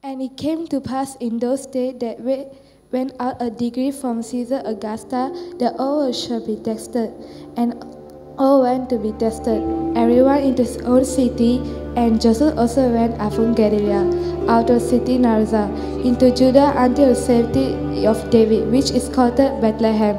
And it came to pass in those days that went out a decree from Caesar Augusta that all shall be tested, and all went to be tested, everyone into his own city. And Joseph also went up from Galilee, out of the city Nazareth, into Judah unto the city of David, which is called Bethlehem.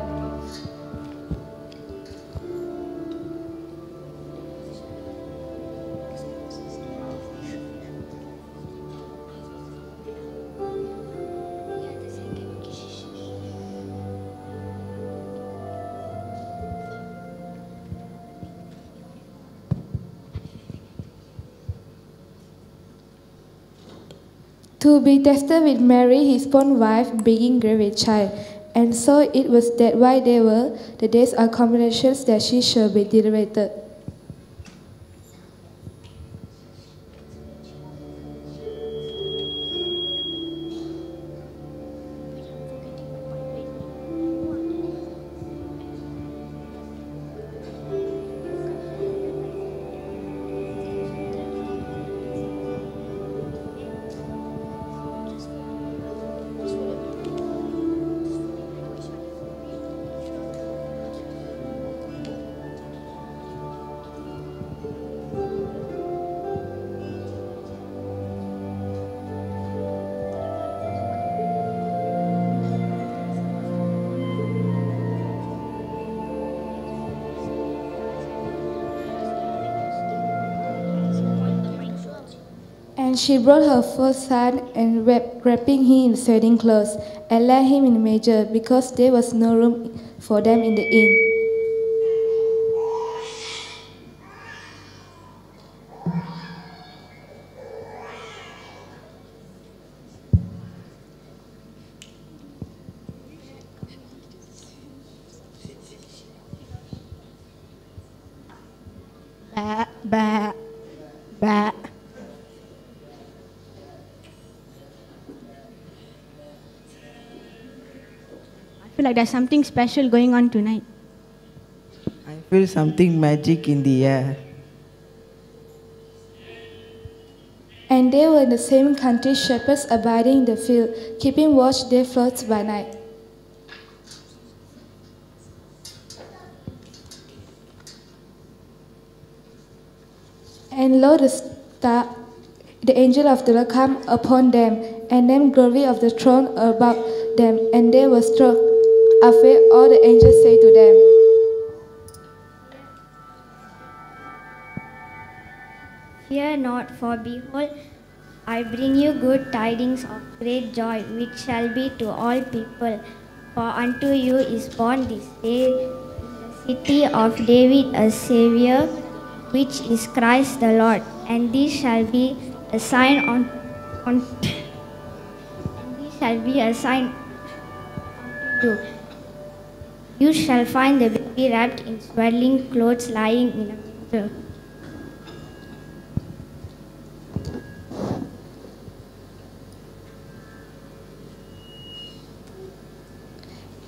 To be tested with Mary, his born wife, being great with child. And so it was that while they were the days of combinations that she should be delivered. And she brought her first son, and wrapping him in swaddling clothes, and laid him in a manger, because there was no room for them in the inn. Ba, ba, ba. I feel like there's something special going on tonight. I feel something magic in the air. And they were in the same country, shepherds abiding in the field, keeping watch their flocks by night. And lo, the angel of the Lord came upon them, and then glory of the throne about them, and they were struck afraid. All the angels say to them, Fear not, for behold, I bring you good tidings of great joy, which shall be to all people. For unto you is born this day in the city of David a Saviour, which is Christ the Lord. And this shall be a sign and this shall be a sign unto you. You shall find the baby wrapped in swaddling clothes, lying in a manger.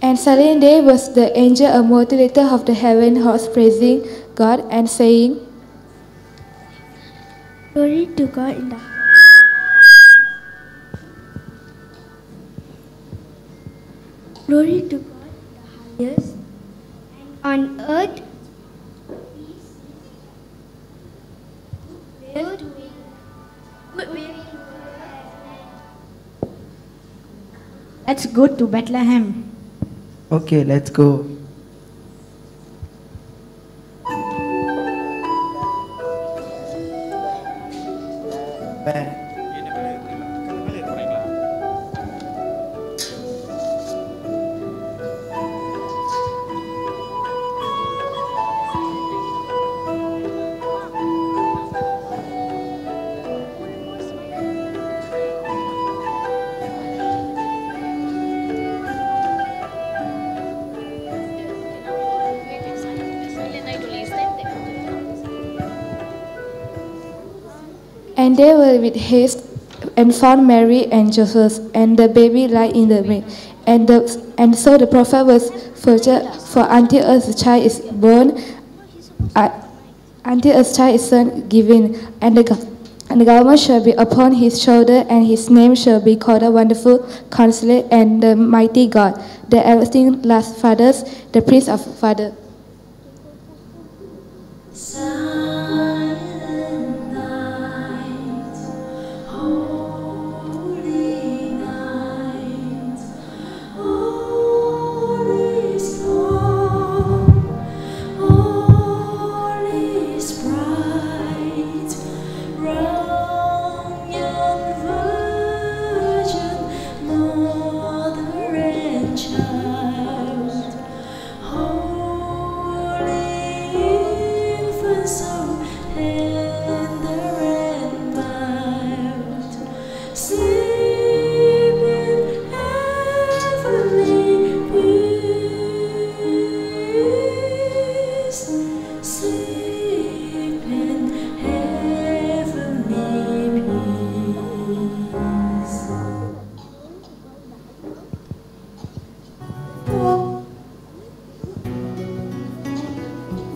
And suddenly there was the angel, a multitude of the heaven host, praising God and saying, Glory to God in the Glory to God in the highest, and on earth Let's go to Bethlehem. Okay, let's go. Ba. And they were with haste and found Mary and Joseph and the baby lying in the bed. And so the prophet was fulfilled, for until a child is born, until a child is son given, and the And the government shall be upon his shoulder, and his name shall be called a Wonderful Counselor and the Mighty God, the Everlasting Father, the Prince of Fathers.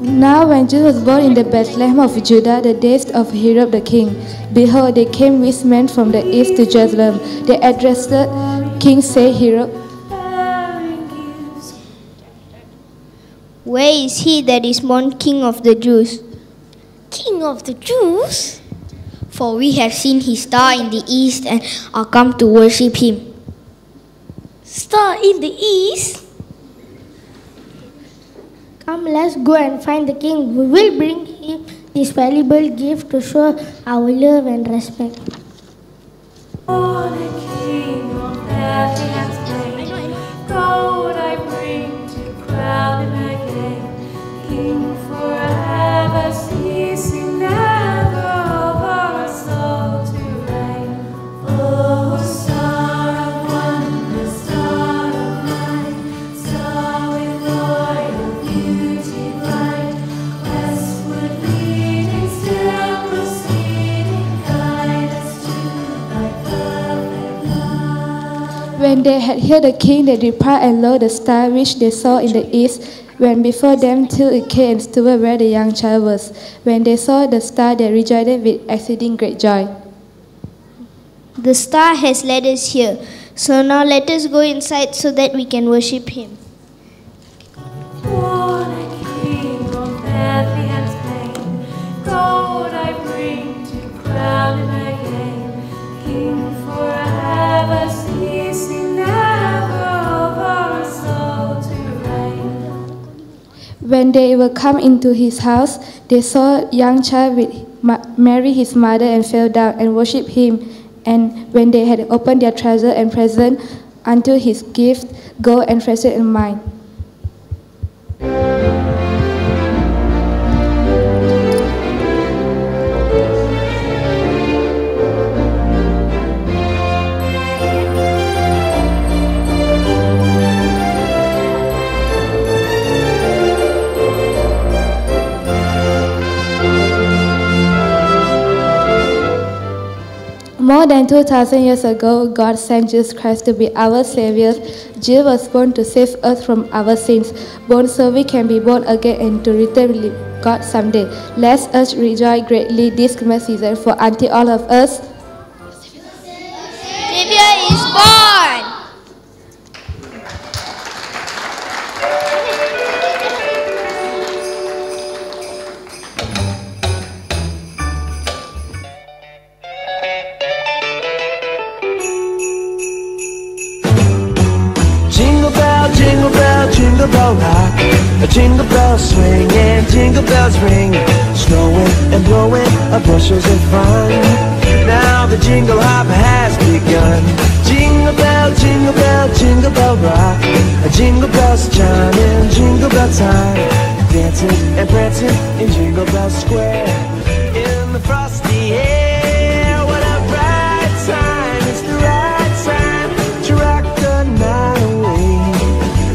Now when Jesus was born in the Bethlehem of Judah, the days of Herod the king, behold, there came wise men from the east to Jerusalem. They addressed the king, say, Herod, where is he that is born King of the Jews? King of the Jews? For we have seen his star in the east and are come to worship him. Star in the east? Come, let's go and find the king. We will bring him this valuable gift to show our love and respect. Oh, the King of Bethlehem's plain, gold I bring to crown him again. King forever, ceasing never over our soul to reign. Oh, star of wonder, star of light, star with royal beauty bright, westward leading, still proceeding, guide us to thy perfect light. when they had heard the king, they departed, and lo, the star which they saw in the east went before them till it came and stood where the young child was. When they saw the star, they rejoiced with exceeding great joy. The star has led us here, so now let us go inside so that we can worship him. What a King of Bethlehem's plain, gold I bring to crown him again. King forever, ceasing never over our soul to reign. When they were come into his house, they saw a young child with Mary his mother, and fell down and worshipped him. And when they had opened their treasure and present unto his gift, gold and frankincense and myrrh. More than 2,000 years ago, God sent Jesus Christ to be our Savior. Jesus was born to save us from our sins, born so we can be born again and to return with God someday. Let us rejoice greatly this Christmas season, for unto all of us, Savior is born! Jingle bell, jingle bell rock, a jingle bell swing and jingle bells ring, snowing and blowing bushels of fun. Now the jingle hop has begun. Jingle bell, jingle bell, jingle bell rock, a jingle bells chiming, jingle bell time, dancing and prancing in Jingle Bell Square, in the frosty air. What a bright time! It's the right time to rock the night away.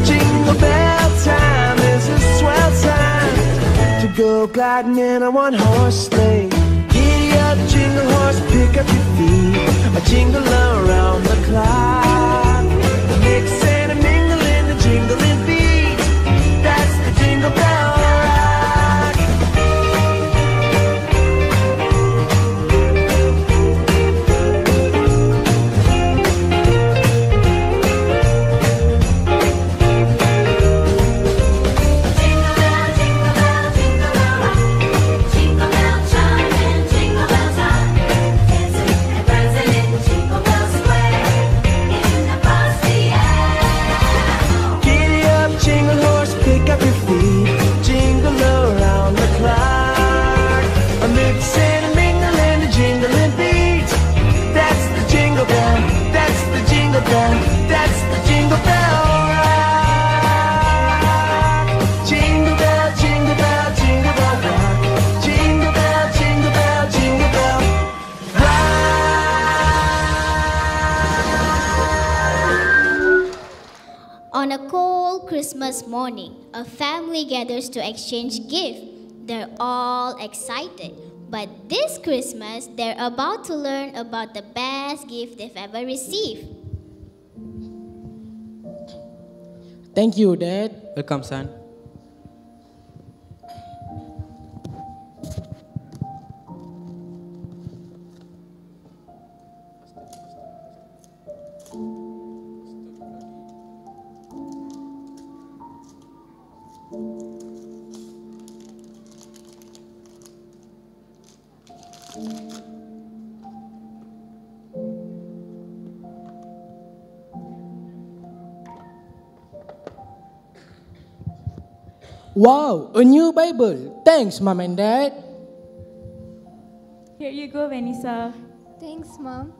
Jingle bell time is a swell time to go gliding in a one-horse sleigh. Giddy up, jingle horse, pick up your feet, a jingle around the clock. Mix and a mingle in the jingling beat. That's the Jingle Bell Rock. On a cold Christmas morning, a family gathers to exchange gifts. They're all excited. But this Christmas, they're about to learn about the best gift they've ever received. Thank you, Dad. Welcome, son. Wow, a new Bible. Thanks, Mom and Dad. Here you go, Vanessa. Thanks, Mom.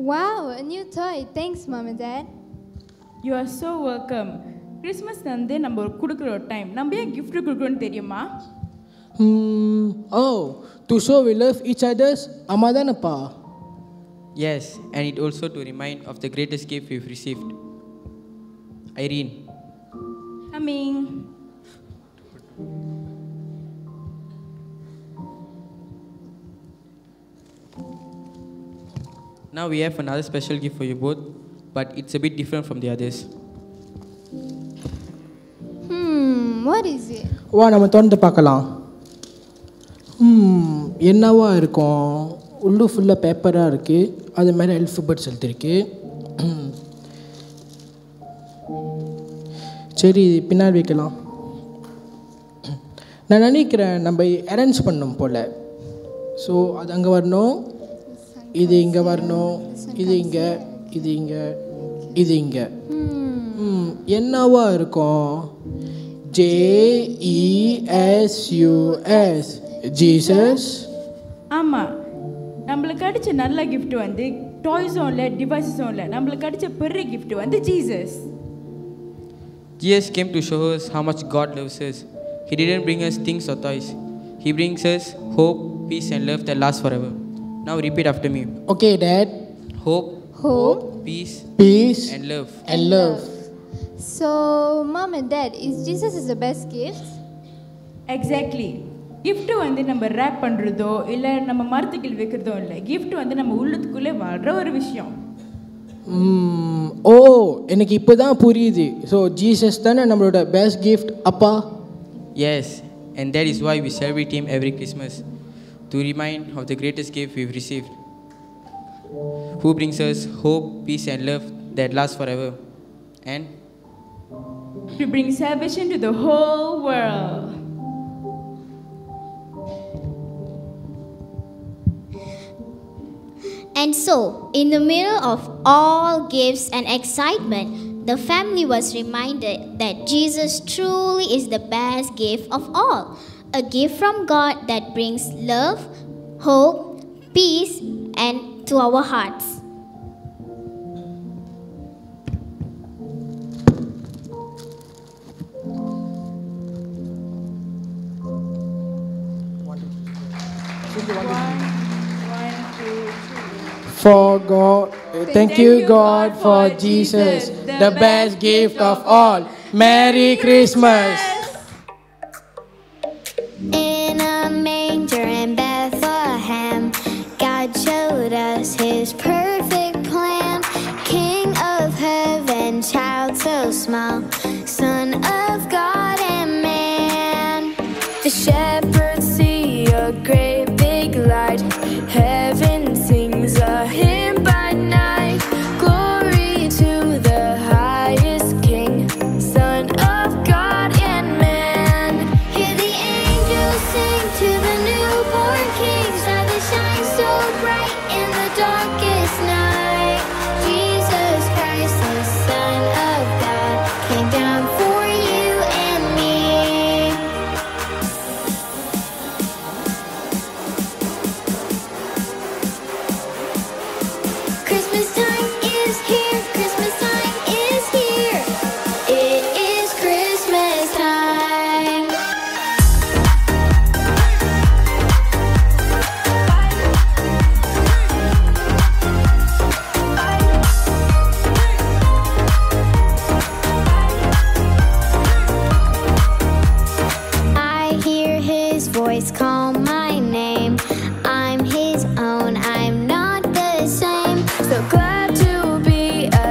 Wow, a new toy. Thanks, Mom and Dad. You are so welcome. Christmas வந்து நம்ம கொடுக்குற ஒரு time. நம்ம ஏன் gift கொடுக்குறோம்னு தெரியுமா? Oh, to show we love each other's. Amadanappa. Yes, and it also to remind of the greatest gift we've received. Irene. Coming. Now we have another special gift for you both, but it's a bit different from the others. What is it? வா நம்ம திறந்து பார்க்கலாம். என்னவா இருக்கும்? உள்ளு ஃபுல்லாக பேப்பராக இருக்குது. அது மேலே அல்ஃபபெட்ஸ் எழுதிருக்கு. சரி பின்னாடி வைக்கலாம். நான் நினைக்கிறேன் நம்ம அரேஞ்ச் பண்ணோம் போல். ஸோ அது அங்கே வரணும், இது இங்கே வரணும், இது இங்கே, இது இங்கே, இது இங்கே. என்னவா இருக்கும்? JESUS Jesus. ஆமாம், நம்மளுக்கு கிடைச்ச நல்ல கிஃப்ட் வந்து டாய்ஸும் இல்லை, டிவைஸஸும் இல்லை. நம்மளுக்கு கிடைச்ச பெரிய கிஃப்ட் வந்து Jesus. Jesus came to show us how much God loves us. He didn't bring us things or toys. He brings us hope, peace and love that lasts forever. Now repeat after me. Okay, Dad. Hope, peace and love. So, Mom and Dad, is Jesus the best gift? Exactly. Gift வந்து நம்ம rape பண்ணுறதோ இல்லை நம்ம மரத்துக்கில் வைக்கிறதோ இல்லை. Gift வந்து நம்ம உள்ளத்துக்குள்ளே வாழ்கிற ஒரு விஷயம். ஓ, எனக்கு இப்போ தான் புரியுது. ஸோ ஜீசஸ் தானே நம்மளோட பெஸ்ட் கிஃப்ட் அப்பா. Yes, and that is why we celebrate Him every Christmas, to remind of the greatest gift we've received, who brings us hope, peace and love that lasts forever, and to bring salvation to the whole world. And so, in the middle of all gifts and excitement, the family was reminded that Jesus truly is the best gift of all. A gift from God that brings love, hope, peace, and to our hearts. Thank you, God, for Jesus, the best gift of all. Merry Christmas. In a manger in Bethlehem, God showed us His perfect plan. King of heaven, child so small, Son of God and man. The shepherds see a great big light. Heaven sings a hymn by night. Glory to the highest King, Son of God and man. Hear the angels sing to the newborn King. Star that shines so bright in the darkest night. Jesus Christ, the Son of God, came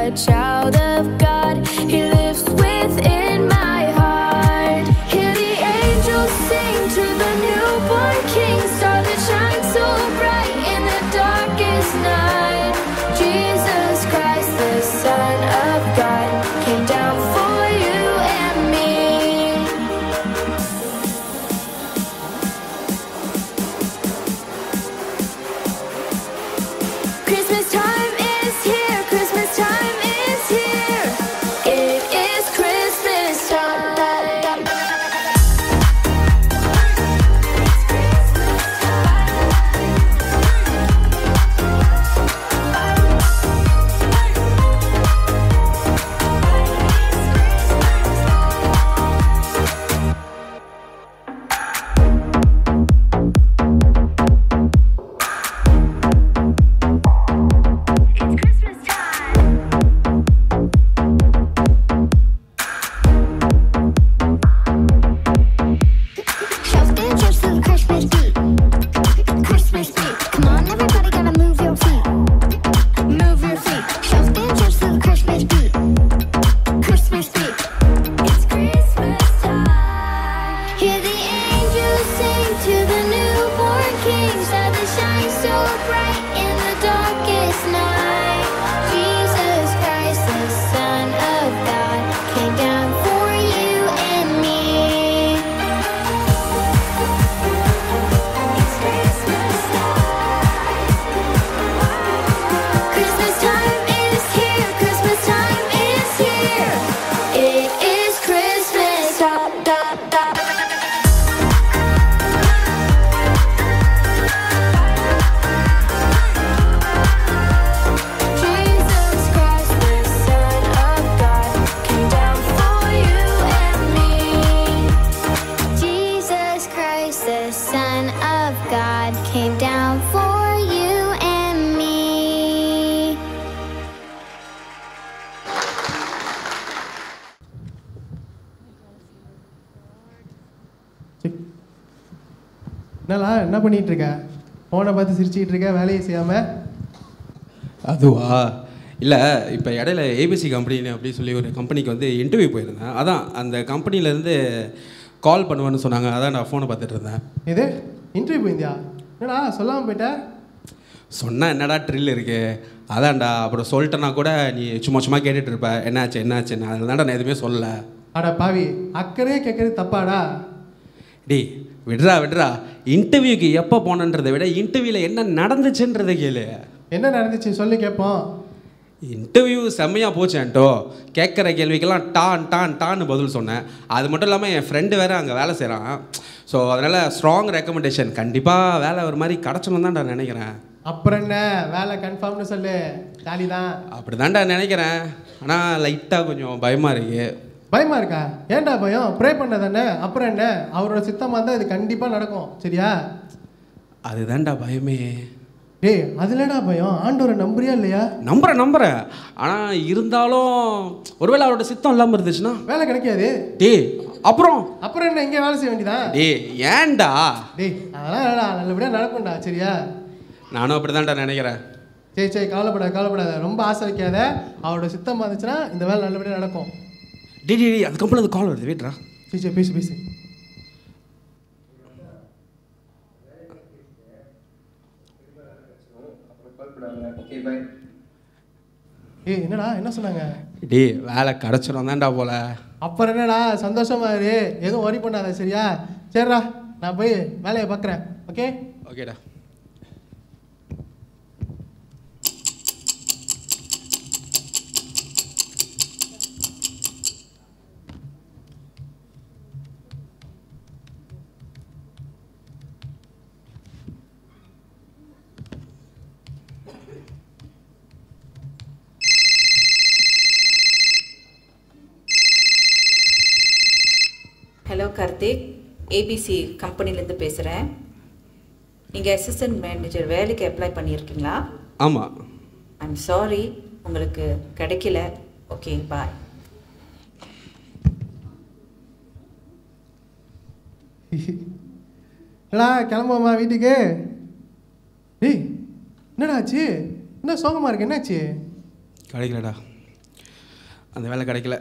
a child of God. He lives within my heart. Hear the angels sing to the newborn King, star that shines so bright in the darkest night. Jesus Christ, the Son of God, came down for you and me. Christmas time is here, Christmas time is here. It is Christmas time. Shout dancers to the Christmas beat. Christmas beat. Come on, everybody, gotta move your feet. Move your feet. Shout dancers to the Christmas beat. Christmas beat. It's Christmas time. Hear the angels sing to the newborn King, star that shines so bright in the darkest night. Jesus Christ, the Son of God, came down for you and me. Christmas time is here, Christmas time is here. It is Christmas time. Jesus Christ, the Son of God, came down for you and me. Jesus Christ, the Son of God, came down for you and me. என்னலா என்ன பண்ணிட்டு இருக்க? ஃபோனை பார்த்து சிரிச்சிட்டு இருக்க, வேலையை செய்யாம? அதுவா இல்லை, இப்போ இடையில ஏபிசி கம்பெனின்னு அப்படி சொல்லி ஒரு கம்பெனிக்கு வந்து இன்டர்வியூ போயிருந்தேன். அதான் அந்த கம்பெனிலேருந்து கால் பண்ணுவேன்னு சொன்னாங்க. அதான் நான் ஃபோனை பார்த்துட்டு இருந்தேன். இது இன்டர்வியூ போயிருந்தியா? என்னடா சொல்லாமல் போயிட்ட? சொன்னால் என்னடா ட்ரில் இருக்கு, அதான்டா. அப்புறம் சொல்லிட்டேன்னா கூட நீ சும்மா சும்மா கேட்டுட்டு இருப்ப, என்னாச்சுன்னு. அதில் தான்டா நான் எதுவுமே சொல்லலை. அட பாவி, அக்கறையே கேட்கறது தப்பாடா? டேய் விட்றா, இன்டர்வியூக்கு எப்போ போனன்றதை விட இன்டர்வியூவில் என்ன நடந்துச்சுன்றதை கேளு. என்ன நடந்துச்சு சொல்லி கேட்போம். இன்டர்வியூ செம்மையாக போச்சேன்ட்டோ. கேட்குற கேள்விக்கெல்லாம் டான்னு பதில் சொன்னேன். அது மட்டும் இல்லாமல் என் ஃப்ரெண்டு வேறு அங்கே வேலை செய்கிறான். ஸோ அதனால் ஸ்ட்ராங் ரெக்கமெண்டேஷன். கண்டிப்பாக வேலை ஒரு மாதிரி கிடச்சணும் தான் நான் நினைக்கிறேன். அப்புறம் என்ன, வேலை கன்ஃபார்ம்னு சொல்லு, ஜாலி தான். அப்படி தான்டா நினைக்கிறேன். ஆனால் லைட்டாக கொஞ்சம் பயமாக இருக்கு. பயமா இருக்கா? ஏன்டா பயம்? ப்ரே பண்ண தானே. அப்புறம் என்ன, அவரோட சித்தமாக இருந்தால் இது கண்டிப்பாக நடக்கும், சரியா? அதுதான்டா பயமே. டேய் அதுலடா பயம், ஆண்டவரை நம்புறியா இல்லையா? நம்புறேன். ஆனால் இருந்தாலும் ஒருவேளை அவரோட சித்தம் இல்லாமல் இருந்துச்சுன்னா வேலை கிடைக்காது. டேய் அப்புறம் என்ன, இங்கே வேலை செய்ய வேண்டியதான். டேய் ஏன்டா? டேய் அதெல்லாம் நல்லபடியாக நடக்கும்டா, சரியா? நானும் அப்படி தான்டா நினைக்கிறேன். சரி கவலைப்படாத, ரொம்ப ஆசை வைக்காத. அவரோட சித்தமாக இருந்துச்சுன்னா இந்த வேலை நல்லபடியாக நடக்கும். டேய் அதுக்கப்புறம் அது கால் வருது, வெயிட்ரா. சரி பேசு. ஏய் என்னடா, என்ன சொன்னாங்க? டேய் வேலை கிடச்சிடும் தான்டா போல. அப்புறம் என்னடா, சந்தோஷமா இரு, எதுவும் ஒரி பண்ணாத, சரியா? சரிடா, நான் போய் வேலையை பார்க்குறேன். ஓகேடா. ஹலோ கார்த்திக், ஏபிசி கம்பெனிலேருந்து பேசுகிறேன். நீங்கள் அசிஸ்டன்ட் மேனேஜர் வேலைக்கு அப்ளை பண்ணியிருக்கீங்களா? ஆமாம். ஐம் சாரி, உங்களுக்கு கிடைக்கல. Okay bye. என்னடா கிளம்புமா வீட்டுக்கு? டேய் என்னடா ஆச்சு? என்ன சோகமாக இருக்கு, என்னாச்சு? கிடைக்கலடா. அந்த வேலை கிடைக்கல.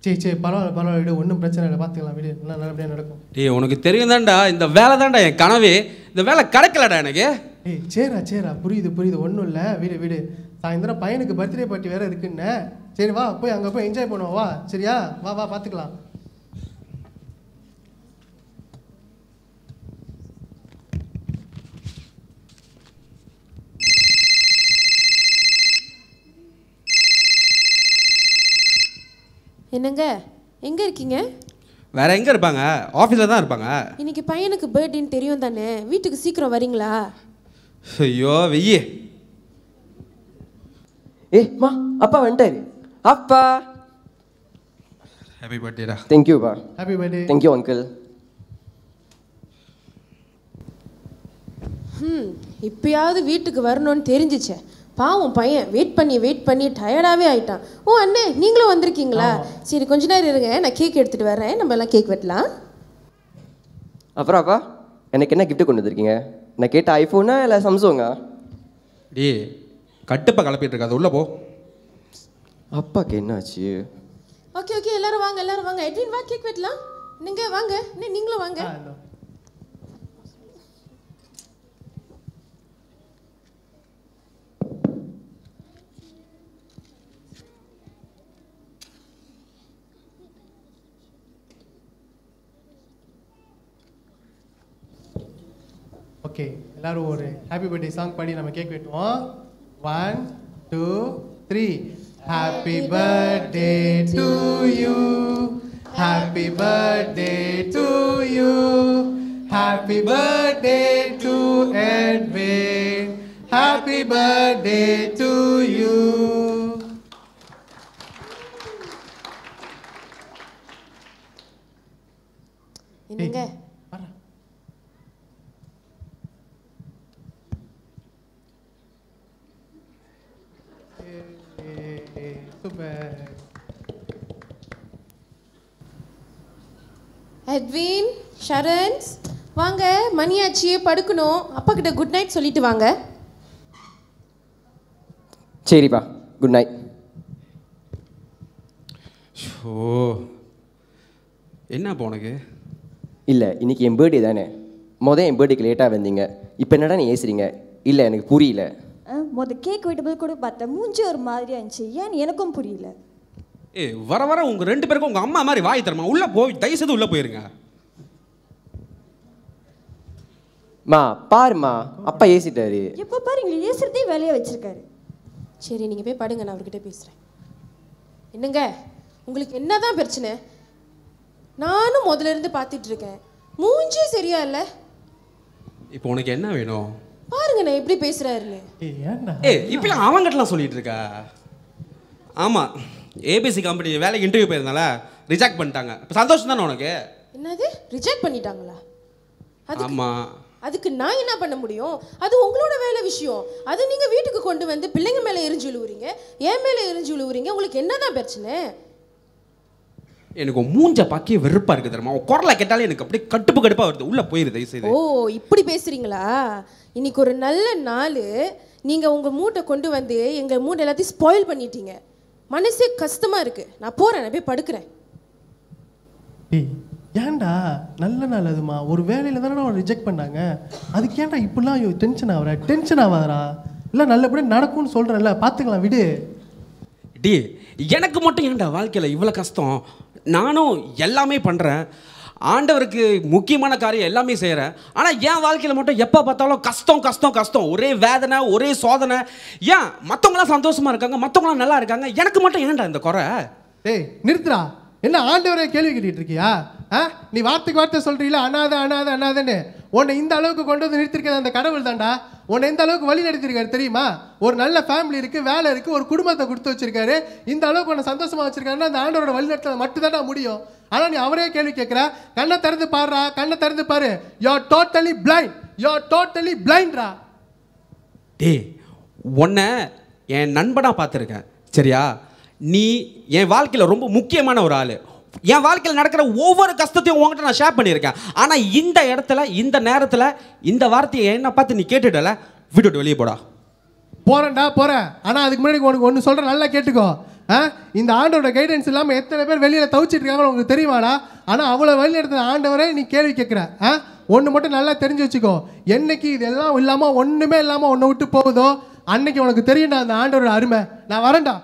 சரி பரவாயில்ல விடு, ஒன்றும் பிரச்சனை இல்லை, பார்த்துக்கலாம் விடு, எல்லாம் நல்லபடியாக நடக்கும். டேய் உனக்கு தெரியும் தான்டா, இந்த வேலை தான்டா என் கனவே, இந்த வேலை கிடைக்கலடா எனக்கு. சரிடா புரியுது ஒன்றும் இல்லை, விடு. சாயந்தரம் பையனுக்கு பர்த்டே பார்ட்டி வேறு இருக்குன்னு. சரி வா போய் அங்கே போய் என்ஜாய் பண்ணுவோம், வா சரியா? வா பார்த்துக்கலாம். என்னங்க எங்கே இருக்கீங்க? வேற எங்கே இருப்பாங்க? ஆஃபீஸில் தான் இருப்பாங்க. இன்னைக்கு பையனுக்கு பர்த்டேன்னு தெரியும் தானே, வீட்டுக்கு சீக்கிரம் வரீங்களா? ஐயோ வெய்யே. மா அப்பா வந்துட்டாரு. அப்பா ஹாப்பி பர்த்டேடா. தேங்க் யூ பா. Happy birthday. Thank you uncle. இப்பயாவது வீட்டுக்கு வரணும்னு தெரிஞ்சிச்சே. பாவம் பையன் வெயிட் பண்ணி டயர்டாகவே ஆயிட்டான். ஓ அண்ணே நீங்களும் வந்திருக்கீங்களா? சரி கொஞ்ச நேரம் இருங்க, நான் கேக் எடுத்துகிட்டு வரேன், நம்ம எல்லாம் கேக் வெட்டலாம். அப்புறம் அப்பா எனக்கு என்ன கிஃப்ட் கொண்டு வந்திருக்கீங்க? நான் கேட்ட ஐஃபோனா இல்லை சாம்சங்கா? கட்டுப்பா கலப்பிட்டு இருக்காது, உள்ள போ. அப்பாக்கு என்னாச்சு? ஓகே எல்லாரும் வாங்க. எட்வின் வா கேக் வெட்டலாம். நீங்கள் வாங்க, நீங்களும் வாங்க. ஓகே எல்லாரும் ஒரு ஹாப்பி பர்த்டே சாங் பாடி நம்ம கேக் வெட்டுவோம். 1 2 3. Happy birthday to you, happy birthday to you, happy birthday to Edwin, happy birthday to you. என்னங்க எட்வின், ஷரன்ஸ் வாங்க, மணியாச்சு, படுக்கணும். அப்பா கிட்ட குட் நைட் சொல்லிட்டு வாங்க. சரிப்பா, குட் நைட். என்ன உனக்கு? இல்லை இன்னைக்கு என் பர்த்டே தானே, என் பர்த்டேக்கு லேட்டாக வந்தீங்க, இப்போ என்னடா நீ ஏசுறீங்க? இல்லை எனக்கு புரியல. கேக் வெட்டும்போது கூட பார்த்தேன், மூஞ்சி ஒரு மாதிரியா இருந்துச்சு, ஏன்னு எனக்கும் புரியல. வர உங்க 2 பேருக்கும் உங்க அம்மா மாதிரி வாய் தரமா, உள்ள போய் தயவு செய்து உள்ள போயிருங்க. மா பாருமா, அப்பா ஏசிட்டாரு. எப்போ பாருங்க ஏசுறதே வேலையை வச்சிருக்காரு. சரி நீங்க போய் படுங்க, நான் அவர்கிட்ட பேசுறேன். என்னங்க உங்களுக்கு என்னதான் பிரச்சனை? நானும் முதல்ல இருந்து பார்த்துட்டு இருக்கேன், மூஞ்சி சரியா இல்லை. இப்போ உனக்கு என்ன வேணும்? பாருங்க நான் எப்படி பேசுறாருன்னு. இப்போ அவங்ககிட்டலாம் சொல்லிட்டு இருக்கா? ஆமா, ஏபிசி கம்பெனி வேலைக்கு இன்டர்வியூ போயிருந்தால ரிஜெக்ட் பண்ணிட்டாங்க. இப்போ சந்தோஷம் தானே உனக்கு? என்னது ரிஜெக்ட் பண்ணிட்டாங்களா? ஆமா. அதுக்கு நான் என்ன பண்ண முடியும்? அது உங்களோட வேலை விஷயம். அது நீங்க வீட்டுக்கு கொண்டு வந்து பிள்ளைங்க மேலே எரிஞ்சு விழுவுறீங்க, என் மேலே எரிஞ்சு விழுவுறீங்க. உங்களுக்கு என்னதான் பிரச்சனை? எனக்கு மூஞ்ச பாக்கே வெறுப்பா இருக்கு தெரியுமா? குரலை கேட்டாலே எனக்கு அப்படியே கடுப்பா வருது, உள்ள போயிருது. ஓ இப்படி பேசுறீங்களா? இன்னைக்கு ஒரு நல்ல நாள், நீங்க உங்க மூட்டை கொண்டு வந்து எங்க மூட்டை எல்லாத்தையும் ஸ்பாயில் பண்ணிட்டீங்க. மனசே கஷ்டமா இருக்கு. நான் போறேன், நான் போய் படுக்கிறேன். ஏன்டா நல்ல நாள் அதுமா, ஒரு வேலையில தானே அவன் ரிஜெக்ட் பண்ணாங்க, அதுக்கு ஏன்டா இப்படிலாம் டென்ஷன் ஆகுற? டென்ஷன் ஆகாதரா? இல்லை நல்லபடியாக நடக்கும்னு சொல்கிறேன்ல, பார்த்துக்கலாம் விடு. எனக்கு மட்டும் ஏன்டா வாழ்க்கையில் இவ்வளோ கஷ்டம்? நானும் எல்லாமே பண்ணுறேன், ஆண்டவருக்கு முக்கியமான காரியம் எல்லாமே செய்கிறேன். ஆனால் என் வாழ்க்கையில் மட்டும் எப்போ பார்த்தாலும் கஷ்டம், ஒரே வேதனை, ஒரே சோதனை. ஏன் மற்றவங்களாம் சந்தோஷமாக இருக்காங்க, மற்றவங்களாம் நல்லா இருக்காங்க, எனக்கு மட்டும் ஏன்டா இந்த குறை? நிறுத்துறா. என்ன ஆண்டவரே கேள்வி கேட்டுட்டு இருக்கியா? நீ வார்த்தைக்கு வார்த்தை சொல்றீங்களா அனாதன்னு? உன்னை இந்த அளவுக்கு கொண்டு வந்து நிறுத்திருக்கிறது அந்த கடவுள் தான்டா. உன்னை எந்த அளவுக்கு வழி நடத்திருக்காரு தெரியுமா? ஒரு நல்ல ஃபேமிலி இருக்கு, வேலை இருக்கு, ஒரு குடும்பத்தை கொடுத்து வச்சிருக்காரு. இந்த அளவுக்கு உன்னை சந்தோஷமா வச்சிருக்காருன்னா அந்த ஆண்டவரோட வழி நடத்த மட்டும்தான்டா முடியும். ஆனா நீ அவரே கேள்வி கேட்கிற. கண்ணை திறந்து பாருடா, கண்ணை திறந்து பாரு. யூ ஆர் டோட்டலி பிளைண்ட்ரா. உன்னை என் நண்பனா பார்த்துருக்கேன் சரியா? நீ என் வாழ்க்கையில் ரொம்ப முக்கியமான ஒரு ஆள். என் வாழ்க்கையில் நடக்கிற ஒவ்வொரு கஷ்டத்தையும் உங்ககிட்ட நான் ஷேர் பண்ணியிருக்கேன். ஆனால் இந்த இடத்துல, இந்த நேரத்தில், இந்த வார்த்தையை என்ன பார்த்து நீ கேட்டுடல, விட்டுட்டு வெளியே போடா. போகிறேன்டா போகிறேன். ஆனால் அதுக்கு முன்னாடி உனக்கு ஒன்று சொல்கிறேன், நல்லா கேட்டுக்கோ. இந்த ஆண்டோட கைடன்ஸ் இல்லாமல் எத்தனை பேர் வெளியில் தவிச்சிட்டு இருக்காங்கன்னு உங்களுக்கு தெரியுமாடா? ஆனால் அவ்வளோ வழி எடுத்த ஆண்டவரே நீ கேள்வி கேட்குற. ஒன்று மட்டும் நல்லா தெரிஞ்சு வச்சுக்கோ, என்னைக்கு இதெல்லாம் இல்லாமல் ஒன்றுமே இல்லாமல் ஒன்றை விட்டு போகுதோ அன்னைக்கு உனக்கு தெரியும்டா அந்த ஆண்டவரோட அருமை. நான் வரேன்டா.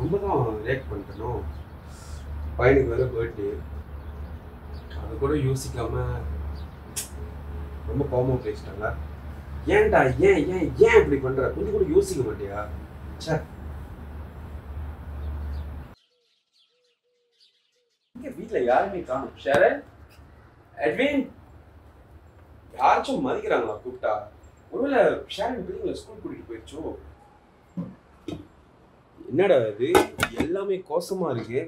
ரொம்ப தான் லேட் பண்ணிட்டணும். பையனுக்கு வேறு பர்த்டே, அது கூட யோசிக்காமல் ரொம்ப கோபமாக பேசிட்டாங்க. ஏன்டா ஏன் ஏன் ஏன் இப்படி பண்ணுற? கொஞ்சம் கூட யோசிக்க மாட்டியா? சார் இங்கே வீட்டில் யாருமே காணும். ஷரன், எட்வின், யாராச்சும் மதிக்கிறாங்களா கூப்பிட்டா? ஒருவேளை ஷரன் பிள்ளைங்களை ஸ்கூல் கூட்டிகிட்டு போயிடுச்சோ? என்னடா இது எல்லாமே கோசமா இருக்கு.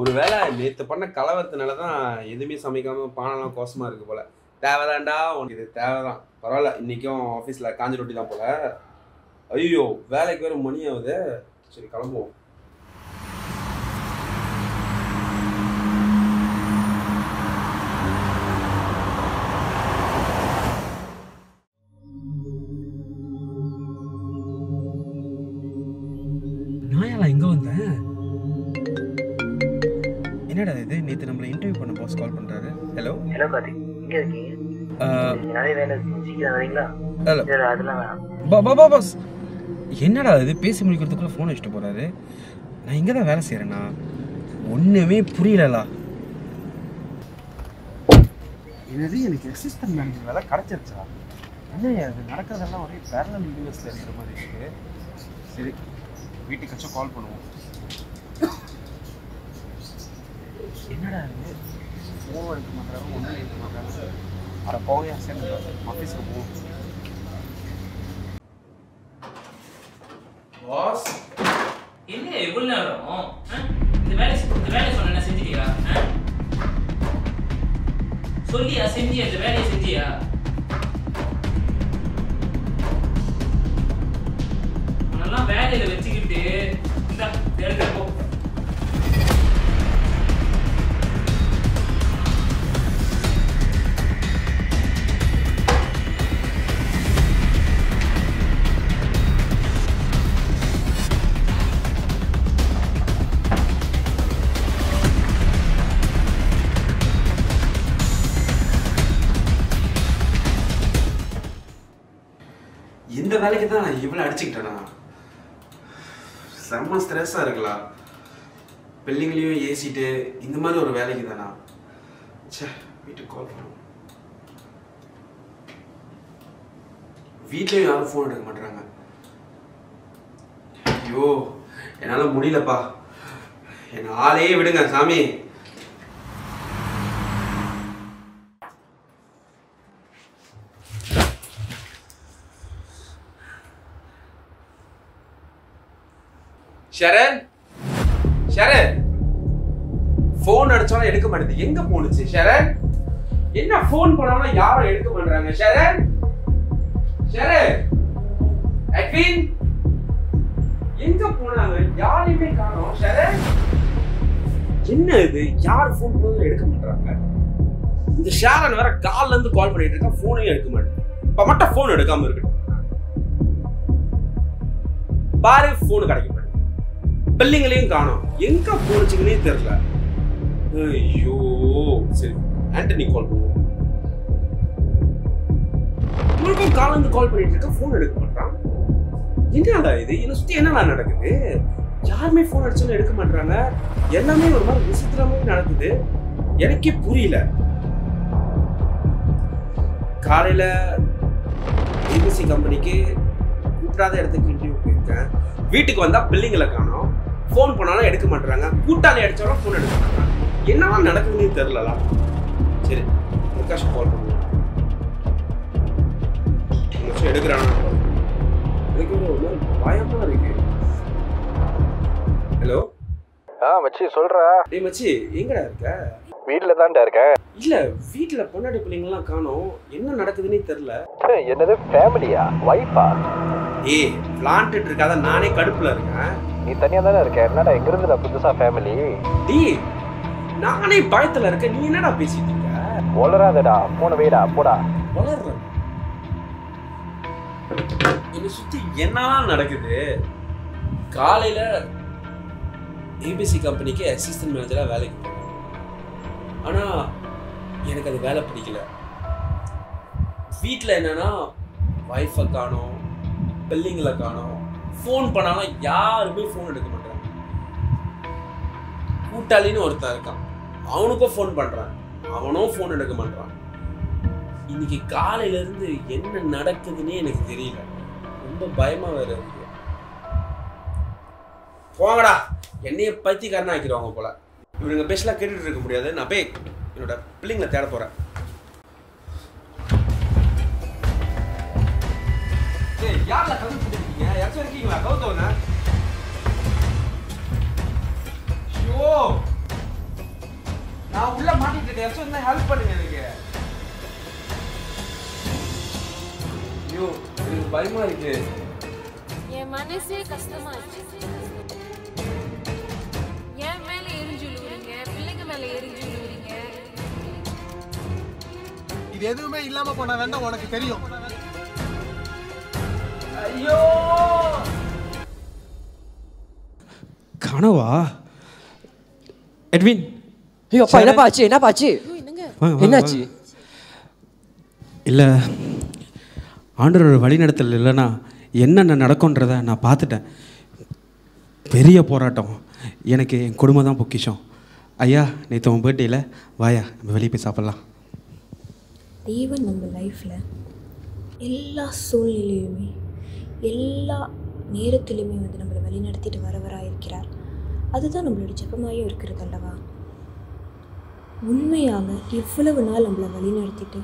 ஒரு வேளை நேற்று பண்ண கலவரத்தினால தான் எதுவுமே சமைக்காம பானெல்லாம் கோசமா இருக்கு போல. தேவைதான்டா உனக்கு, இது தேவைதான். பரவாயில்ல, இன்னைக்கும் ஆஃபீஸில் காஞ்சி ரொட்டி தான் போல. ஐயோ வேலைக்கு வேறு மணி ஆகுது. சரி கிளம்புவோம். எங்க வந்தேன்? என்னடா இது? நேற்று நம்மளை இன்டர்வியூ பண்ண பாஸ் கால் பண்றாரு. ஹலோ ஹலோ கார்த்திக், எங்க இருக்கீங்க? நிறைய வேலை இருக்கு, சீக்கிரம் வரீங்களா? ஹலோ அதெல்லாம் பாஸ், என்னடா இது பேசி முடிக்கிறதுக்குள்ள ஃபோன் வச்சுட்டு போறாரு. நான் இங்கே தான் வேலை செய்கிறேண்ணா. ஒன்றுமே புரியலலா. என்னது எனக்கு அசிஸ்டன்ட் மேனேஜர் வேலை கிடச்சிருச்சா? என்ன அது நடக்கிறதெல்லாம் ஒரே பேரலல் யூனிவர்ஸில் இருக்கிற மாதிரி இருக்கு. சரி வீட்டுக்காச்சும் கால் பண்ணுவோம். என்னடா இது ஃபோன் எடுக்க மாட்டாரு, ஒன்றும் எடுக்க மாட்டாரு. அட போகையா சேர்ந்து ஆஃபீஸுக்கு போவோம். பாஸ் என்ன எவ்வளோ நேரம் இந்த வேலை சொன்ன செஞ்சிட்டியா? சொல்லியா செஞ்சியா? இந்த வேலையை செஞ்சியா? உன்னெல்லாம் வேலையில வச்சுக்கிட்டு இந்த எழுத போ. இந்த வேலைக்கு தான் இவ்வளோ அடிச்சுக்கிட்டேனா? செம்ம ஸ்ட்ரெஸ்ஸாக இருக்கலாம். பிள்ளைங்களையும் ஏசிட்டு இந்த மாதிரி ஒரு வேலைக்கு தானா? சே, வீட்டுக்கு கால் பண்ணுவோம். வீட்லேயும் யாரும் ஃபோன் எடுக்க மாட்டாங்க. ஐயோ என்னால் முடியலப்பா, என் ஆளையே விடுங்க சாமி. ஷரன், ஷரன், போன் அடிச்சாலும் எடுக்க மாட்டேது. எங்க போனுச்சு ஷரன்? என்ன போன் பண்ணாலும் யாரும் எடுக்க மாட்டாங்க. ஷரன், ஷரன், எட்வின் எங்க போனாங்க? யாரையுமே காணோம். ஷரன், என்ன இது? யார் போன் பண்ணாலும் எடுக்க மாட்டாங்க. இந்த ஷரன் வேற கால்ல இருந்து கால் பண்ணிட்டு இருக்கா, போனையும் எடுக்க மாட்டேன். இப்ப மட்டும் போன் எடுக்காம இருக்கு பாரு. போன் கிடைக்க மாட்டேன், பிள்ளைங்களையும் காணோம். எங்க போனுச்சுன்னே தெரியல. ஐயோ சரி ஆண்டனி கால் பண்ணுவோம். உங்களுக்கும் கால் வந்து கால் பண்ணிட்டு இருக்க, போன் எடுக்க மாட்டான். என்னடா இது? என்ன சுத்தி என்னடா நடக்குது? யாருமே போன் அடிச்சாலும் எடுக்க மாட்டாங்க. எல்லாமே ஒரு மாதிரி விசித்திரமாவே நடக்குது. எனக்கே புரியல. காலையில ஏபிசி கம்பெனிக்கு கூப்பிடாத இடத்துக்கு இன்டர்வியூ போயிருக்கேன். வீட்டுக்கு வந்தா பிள்ளைங்களை காணோம். போன் பண்ணாலும் எடுக்க மாட்டாங்க. கூட்டாளி அடிச்சாலும் போன் எடுக்க மாட்டாங்க. என்னவா நடக்குதுன்னு தெரியல. சரி பிரகாஷ் கால் பண்ணுவோம். எடுக்கிறானா? எனக்கு ஒரு பயமா இருக்கு. ஹலோ மச்சி சொல்றா. டேய் மச்சி எங்கடா இருக்க? வீட்டில் தான்டா இருக்கேன். இல்லை வீட்டில் பொண்டாட்டி பிள்ளைங்களாம் காணோம், என்ன நடக்குதுன்னே தெரில. என்னது ஃபேமிலியா, வைஃபா? ஏய் விளாண்டுட்டு இருக்காத, நானே கடுப்பில் இருக்கேன். நீ தனியாக தானே இருக்க, என்னடா எங்கிருந்து புதுசாக ஃபேமிலி? நானே பயத்தில் இருக்கேன், நீ என்னடா பேசிட்டு இருக்க? வளராதடா, போன வைடா, போடா. வளர்றேன். என்னை சுற்றி என்ன நடக்குது? காலையில் ஏபிசி கம்பெனிக்கு அசிஸ்டன்ட் மேனேஜராக வேலைக்கு போனேன். ஆனால் எனக்கு அது வேலை பிடிக்கல. வீட்டில் என்னன்னா வைஃபை காணோம், பிள்ளைங்களை காணோம், ஃபோன் பண்ணாலும் யாருமே ஃபோன் எடுக்க மாட்டாங்க. கூட்டாளின்னு ஒருத்தன் இருக்கான், அவனுக்கும் ஃபோன் பண்ணுறான், அவனும் ஃபோன் எடுக்க மாட்டான். இன்னைக்கு காலையிலேருந்து என்ன நடக்குதுன்னே எனக்கு தெரியல, ரொம்ப பயமாக வேற இருக்கு. போங்கடா, என்னைய பைத்தியக்காரனா ஆக்கிடுவாங்க போல. இவனுங்க பேசலாம் கேட்டுட்டு இருக்க முடியாது, நான் போய் என்னோட பிள்ளைங்களை தேட போகிறேன். யாரில் கவுத்து போட்டுருக்கீங்க? யாராச்சும் இருக்கீங்களா? கவுத்தவங்க ஐயோ, நான் உள்ள மாட்டிட்டு இருக்கேன், யாராச்சும் இருந்தால் ஹெல்ப் பண்ணுங்க எனக்கு. ஐயோ எனக்கு பயமா இருக்கு. என் மனசே கஷ்டமா இருக்கு. என் மேல எரிஞ்சுழுவீங்க, பிள்ளைங்க மேல எரிஞ்சுழுவீங்க. இது எதுவுமே இல்லாம போனா வேண்டாம், உனக்கு தெரியும். ஐயோ கனவா? எட்வின், ஐயோ அப்பா, என்னப்பா ஆச்சு? என்னப்பா ஆச்சு? என்னாச்சு? இல்லை, ஆண்டவரோட வழிநடத்தல் இல்லைன்னா என்னென்ன நடக்கும்ன்றதை நான் பார்த்துட்டேன். பெரிய போராட்டம். எனக்கு என் குடும்பம் தான் பொக்கிஷம். ஐயா, நேற்று உன் பர்த்டேயில் வாயா, நம்ம வெளியே போய் சாப்பிட்லாம். தேவன் நம்ம லைஃப்பில் எல்லா சூழ்நிலையுமே எல்லா நேரத்திலுமே வந்து நம்மளை வழிநடத்திட்டு வரவராக இருக்கிறார். அதுதான் நம்மளோட ஜெபமாயும் இருக்கிறது அல்லவா? உண்மையாக இவ்வளவு நாள் நம்மளை வழிநடத்திட்டு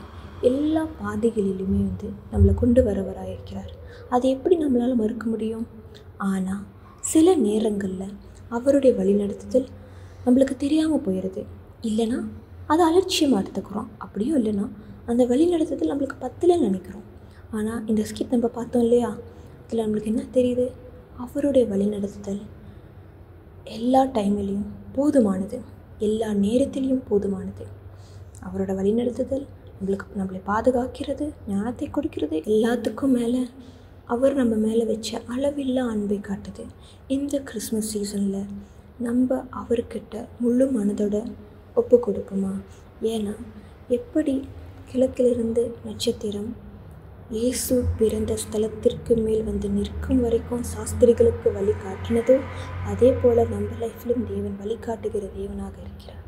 எல்லா பாதைகளிலுமே வந்து நம்மளை கொண்டு வரவராக இருக்கிறார். அதை எப்படி நம்மளால் மறுக்க முடியும்? ஆனால் சில நேரங்களில் அவருடைய வழிநடத்துதல் நம்மளுக்கு தெரியாமல் போயிடுது. இல்லைன்னா அதை அலட்சியமாக எடுத்துக்கிறோம். அப்படியும் இல்லைன்னா அந்த வழிநடத்துதல் நம்மளுக்கு பத்தலைன்னு நினைக்கிறோம். ஆனால் இந்த ஸ்கிட் நம்ம பார்த்தோம் இல்லையா, அதில் நம்மளுக்கு என்ன தெரியுது? அவருடைய வழிநடத்துதல் எல்லா டைம்லேயும் போதுமானது, எல்லா நேரத்திலையும் போதுமானது. அவரோட வழிநடத்துதல் நம்மளை பாதுகாக்கிறது, ஞானத்தை கொடுக்கிறது. எல்லாத்துக்கும் மேலே அவர் நம்ம மேலே வச்ச அளவில்லா அன்பை காட்டுது. இந்த கிறிஸ்மஸ் சீசனில் நம்ம அவர்கிட்ட முழு மனதோட ஒப்பு கொடுப்போமா? ஏன்னா எப்படி கிழக்கிலிருந்து நட்சத்திரம் இயேசு பிறந்த ஸ்தலத்திற்கு மேல் வந்து நிற்கும் வரைக்கும் சாஸ்திரிகளுக்கு வழி காட்டினதோ, அதே போல் நம்ம லைஃப்லையும் தேவன் வழிகாட்டுகிற தேவனாக இருக்கிறார்.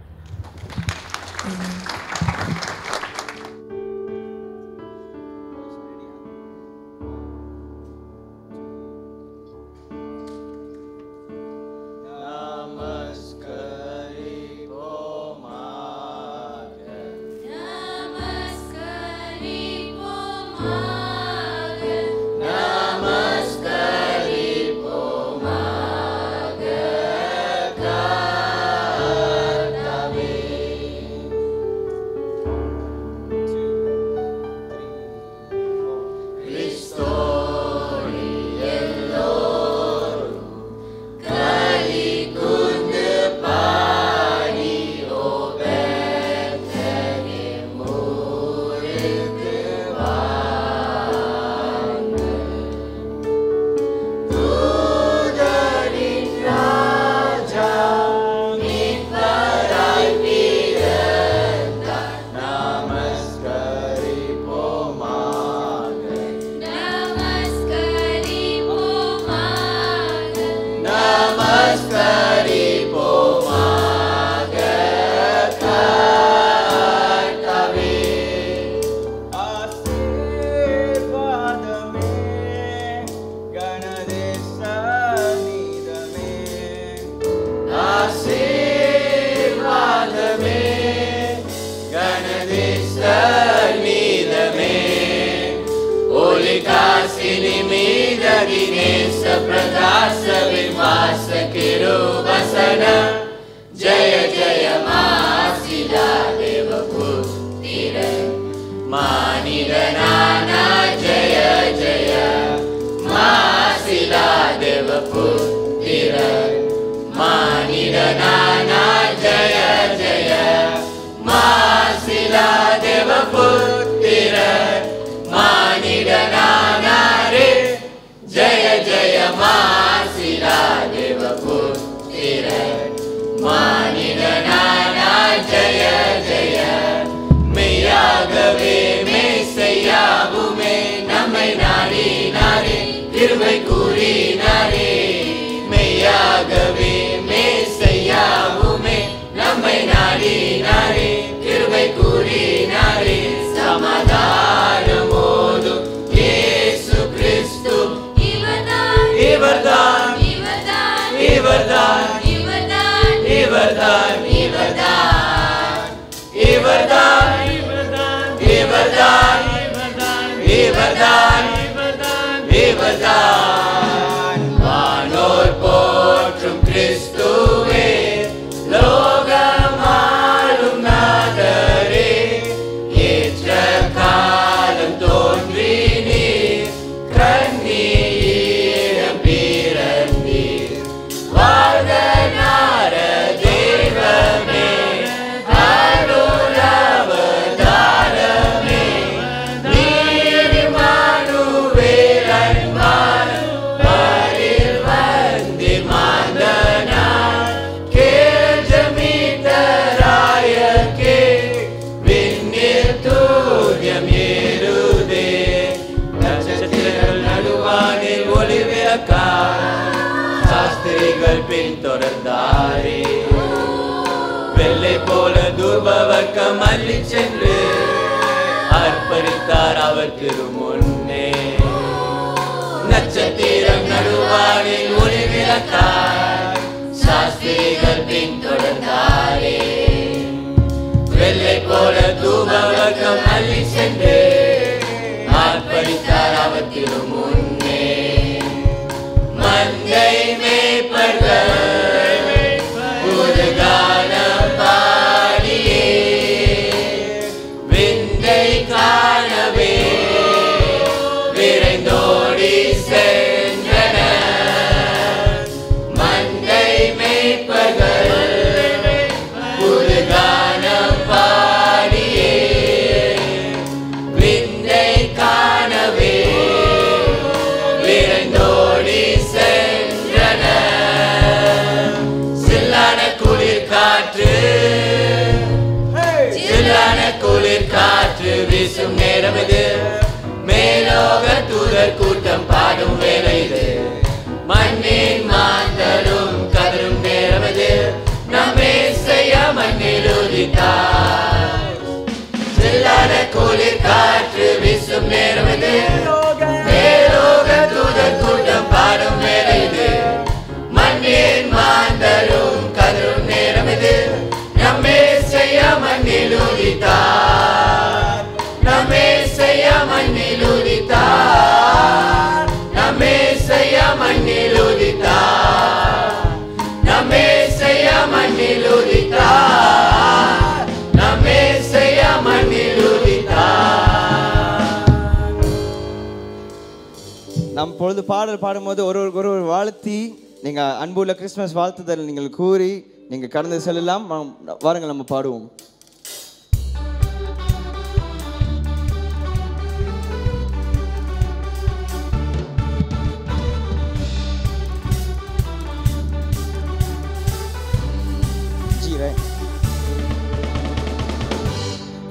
Kasih di mida gini seperkasa bimasa kiruba நானே மெய்யாகவே மேசையாவுமே நம்மை நாடினாரே கிருபை கூறினாரே சமாதானமோதும் இயேசு கிறிஸ்து இவர்தான் இவர்தான் இவர்தான் இவர்தான் இவர்தான் இவர்தான் இவர்தான் இவர்தான் இவர்தான் வானோர் போற்றும் கிறிஸ்துவே லோகமாளும் நாதரே ஏற்ற காலம் தோன்றி நீர் கண்ணீரம் பிறந்தீர் வாழ்க நார தெய்வமே அருளவதாரமே நீர் மனுவேலன்பார் வரில் வந்து மாந்தனார் கேள் ஜமீதராயக்கே விண்ணில் தூர்யம் ஏறுதே நட்சத்திரங்கள் நடுவானில் ஒளி விளக்கார் சாஸ்திரிகள் பின்தொடர்ந்தாரே வெள்ளை போல துர்பவர்க்கம் அள்ளி சென்று அர்ப்பணித்தார் அவர் திருமுன்னே நட்சத்திரம் நடுவானில் ஒளி விளக்கார் சாஸ்திரிகள் பின்தொடர்ந்தாரே வெள்ளை போல தூபவர்க்கம் அள்ளி சென்று அர்ப்பணித்தார் அவர் திருமுன்னே மந்தை மேய்ப்பர்கள் புதுகானம் பாடியே விந்தை காணவே விரைந்தோடி சென்றனர் மந்தை மேய்ப்பர்கள் புதுகானம் பாடியே விந்தை காணவே விரைந்தோடி சென்றனர் சில்லான குளிர் காற்று சில்லான குளிர் காற்று வீசும் நேரம் இது மேலோக தூதர் கூட்டம் பாடும் வேலை இது மண்ணின் மாந்தரும் கதரும் நேரம் இது நம்மே செய்ய மண்ணில் உதித்தார் சில்லான குளிர் காற்று வீசும் நேரம் இது மேலோக தூதர் கூட்டம் பாடும் வேலை இது மண்ணின் மாந்தரும் கதரும் நேரம் இது நம்மே செய்ய மண்ணில் உதித்தார் நம்மே செய்ய மண்ணில் உதித்தார் நம்மே செய்ய மண்ணில் உதித்தார் நம்மே செய்ய மண்ணில் உதித்தார் நம்மே செய்ய மண்ணில் உதித்தார். நம் பொழுது பாடல் பாடும்போது ஒருவருக்கு ஒருவர் வாழ்த்தி நீங்கள் அன்புள்ள கிறிஸ்மஸ் வாழ்த்துதல் நீங்கள் கூறி நீங்கள் கடந்து செல்லலாம். வாருங்கள் நம்ம பாடுவோம்.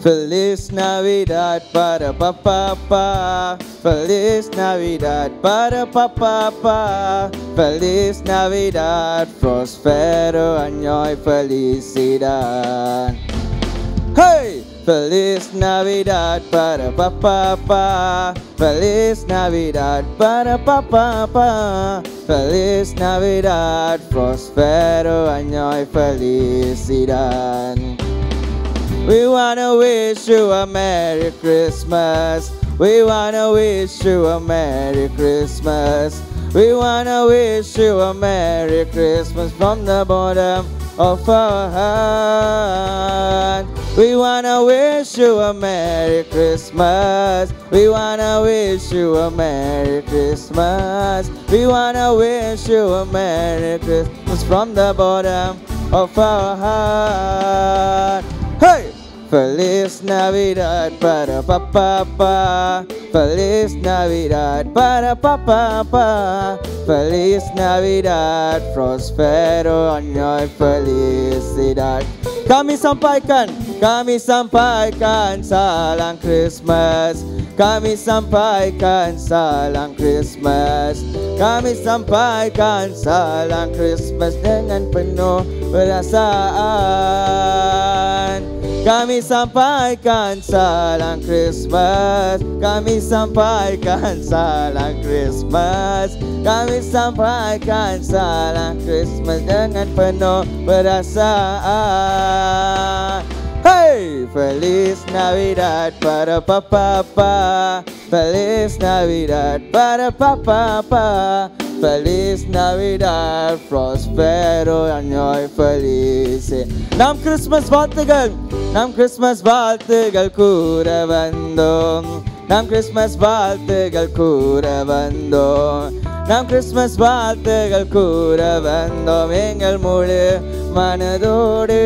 Feliz Navidad para papá, Feliz Navidad para papá, Feliz Navidad, prospero año y felicidad. Hey! Feliz Navidad para papá, Feliz Navidad para papá, Feliz Navidad, prospero año y felicidad. We wanna wish you a Merry Christmas. We wanna wish you a Merry Christmas. We wanna wish you a Merry Christmas from the bottom of our heart. We wanna wish you a Merry Christmas. We wanna wish you a Merry Christmas. We wanna wish you a Merry Christmas from the bottom of our heart. Hey! Feliz Navidad para papá, Feliz Navidad para papá, Feliz Navidad, prospero año y felicidad. Kami sampaikan salam Christmas. kami sampaikan salam Christmas. Kami sampaikan salam Christmas dengan penuh perasaan. Kami sampaikan salam Christmas. Kami sampaikan salam Christmas. Kami sampaikan salam Christmas dengan penuh perasaan. Hey, Feliz Navidad para papá. Feliz Navidad para papá. Feliz Navidad, prospero año y feliz. Nam Christmas வாழ்த்துகள், nam Christmas வாழ்த்துகள் கூற வந்தோம். Nam Christmas வாழ்த்துகள் கூற வந்தோம். நாம் Christmas வாழ்த்துகள் கூற வந்தோம் எங்கள் முழு மனதோடு.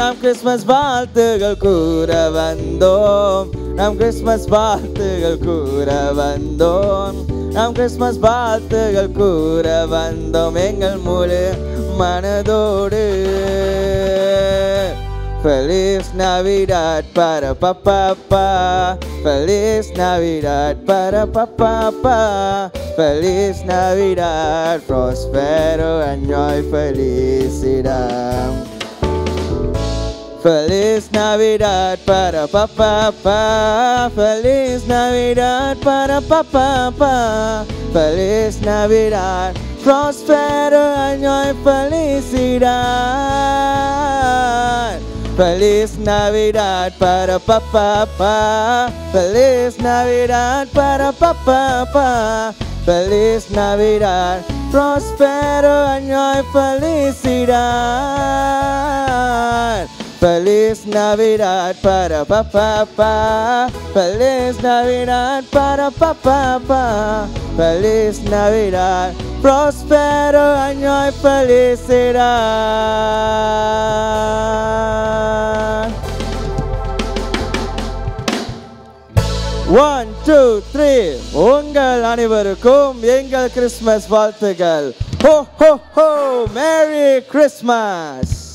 நாம் கிறிஸ்மஸ் வாழ்த்துகள் கூற வந்தோம். நாம் கிறிஸ்மஸ் வாழ்த்துகள் கூற வந்தோம். நாம் கிறிஸ்மஸ் வாழ்த்துகள் கூற வந்தோம் எங்கள் முழு மனதோடு. Feliz Navidad para papá. Feliz Navidad para papá. Feliz Navidad, prospero año y felicidad. Feliz Navidad para papá. Feliz Navidad para papá. Feliz Navidad, prospero año y felicidad. Feliz Navidad para papá. Feliz Navidad para papá. Feliz Navidad, prospero año y felicidad. Feliz Navidad para papá. Feliz Navidad para papá. Feliz Navidad, prospero año y felicidad. 1, 2, 3 உங்கள் அனைவருக்கும் எங்கள் Christmas வாழ்த்துக்கள். ஹோ ஹோ ஹோ, merry Christmas.